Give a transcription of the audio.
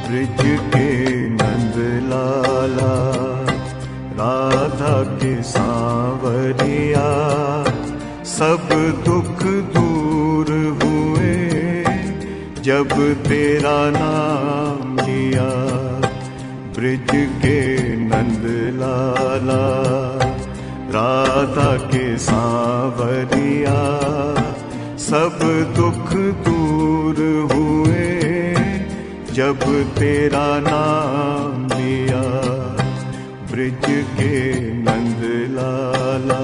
Bridge के नंद लाला राधा के सांवरिया, सब दुख दूर हुए जब तेरा नाम लिया। ब्रिज के नंद लाला राधा के सांवरिया, सब दुख दूर हुए जब तेरा नाम लिया। ब्रिज के नंद लाला।